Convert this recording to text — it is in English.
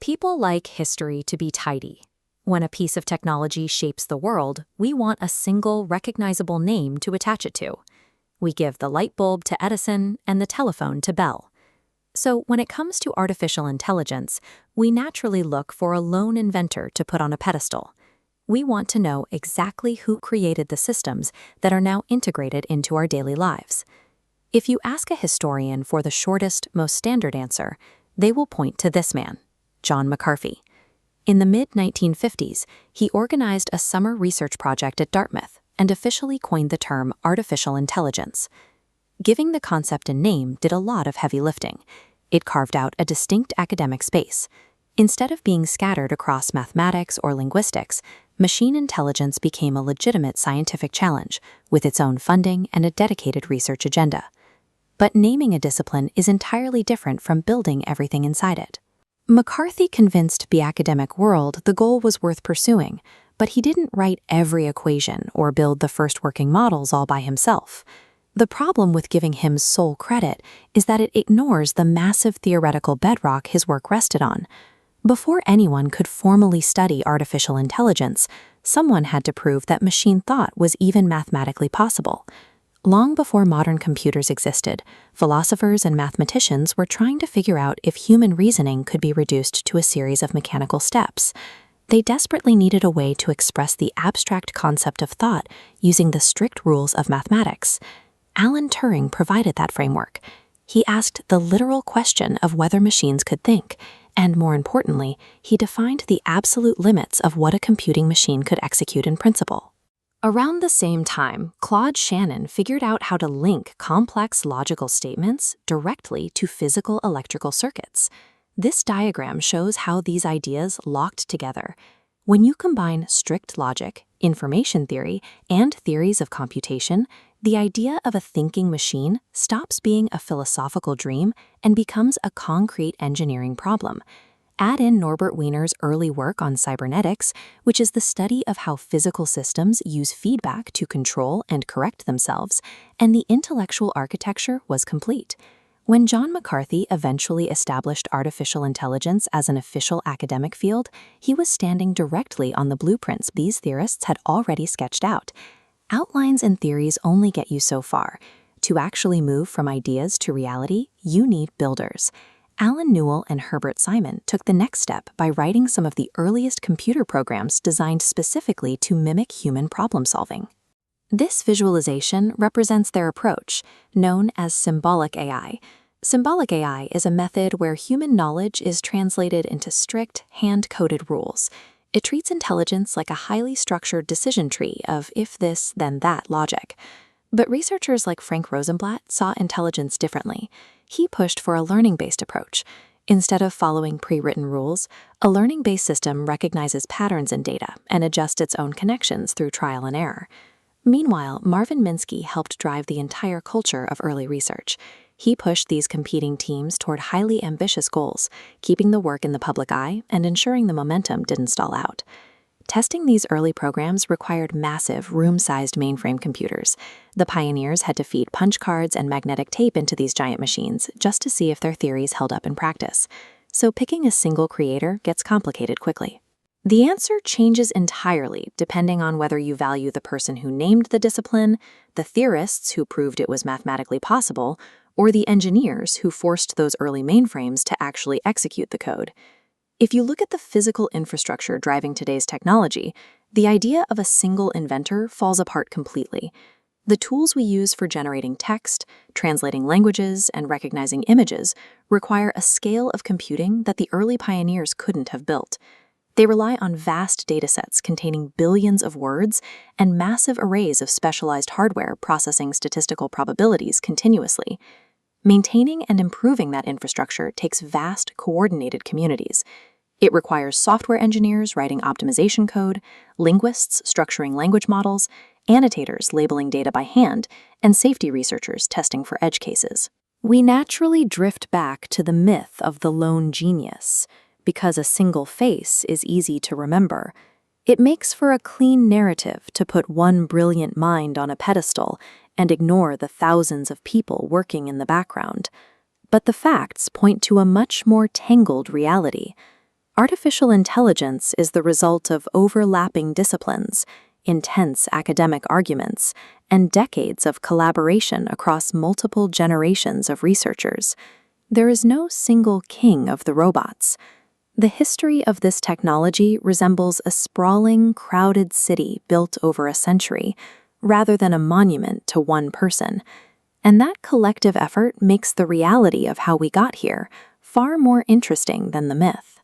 People like history to be tidy. When a piece of technology shapes the world, we want a single, recognizable name to attach it to. We give the light bulb to Edison and the telephone to Bell. So when it comes to artificial intelligence, we naturally look for a lone inventor to put on a pedestal. We want to know exactly who created the systems that are now integrated into our daily lives. If you ask a historian for the shortest, most standard answer, they will point to this man, John McCarthy. In the mid-1950s, he organized a summer research project at Dartmouth and officially coined the term artificial intelligence. Giving the concept a name did a lot of heavy lifting. It carved out a distinct academic space. Instead of being scattered across mathematics or linguistics, machine intelligence became a legitimate scientific challenge with its own funding and a dedicated research agenda. But naming a discipline is entirely different from building everything inside it. McCarthy convinced the academic world the goal was worth pursuing, but he didn't write every equation or build the first working models all by himself. The problem with giving him sole credit is that it ignores the massive theoretical bedrock his work rested on. Before anyone could formally study artificial intelligence, someone had to prove that machine thought was even mathematically possible. Long before modern computers existed, philosophers and mathematicians were trying to figure out if human reasoning could be reduced to a series of mechanical steps. They desperately needed a way to express the abstract concept of thought using the strict rules of mathematics. Alan Turing provided that framework. He asked the literal question of whether machines could think, and more importantly, he defined the absolute limits of what a computing machine could execute in principle. Around the same time, Claude Shannon figured out how to link complex logical statements directly to physical electrical circuits. This diagram shows how these ideas locked together. When you combine strict logic, information theory, and theories of computation, the idea of a thinking machine stops being a philosophical dream and becomes a concrete engineering problem. Add in Norbert Wiener's early work on cybernetics, which is the study of how physical systems use feedback to control and correct themselves, and the intellectual architecture was complete. When John McCarthy eventually established artificial intelligence as an official academic field, he was standing directly on the blueprints these theorists had already sketched out. Outlines and theories only get you so far. To actually move from ideas to reality, you need builders. Alan Newell and Herbert Simon took the next step by writing some of the earliest computer programs designed specifically to mimic human problem-solving. This visualization represents their approach, known as symbolic AI. Symbolic AI is a method where human knowledge is translated into strict, hand-coded rules. It treats intelligence like a highly structured decision tree of if this, then that logic. But researchers like Frank Rosenblatt saw intelligence differently. He pushed for a learning-based approach. Instead of following pre-written rules, a learning-based system recognizes patterns in data and adjusts its own connections through trial and error. Meanwhile, Marvin Minsky helped drive the entire culture of early research. He pushed these competing teams toward highly ambitious goals, keeping the work in the public eye and ensuring the momentum didn't stall out. Testing these early programs required massive, room-sized mainframe computers. The pioneers had to feed punch cards and magnetic tape into these giant machines just to see if their theories held up in practice. So picking a single creator gets complicated quickly. The answer changes entirely depending on whether you value the person who named the discipline, the theorists who proved it was mathematically possible, or the engineers who forced those early mainframes to actually execute the code. If you look at the physical infrastructure driving today's technology, the idea of a single inventor falls apart completely. The tools we use for generating text, translating languages, and recognizing images require a scale of computing that the early pioneers couldn't have built. They rely on vast datasets containing billions of words and massive arrays of specialized hardware processing statistical probabilities continuously. Maintaining and improving that infrastructure takes vast, coordinated communities. It requires software engineers writing optimization code, linguists structuring language models, annotators labeling data by hand, and safety researchers testing for edge cases. We naturally drift back to the myth of the lone genius. Because a single face is easy to remember, it makes for a clean narrative to put one brilliant mind on a pedestal and ignore the thousands of people working in the background. But the facts point to a much more tangled reality. Artificial intelligence is the result of overlapping disciplines, intense academic arguments, and decades of collaboration across multiple generations of researchers. There is no single king of the robots. The history of this technology resembles a sprawling, crowded city built over a century, rather than a monument to one person. And that collective effort makes the reality of how we got here far more interesting than the myth.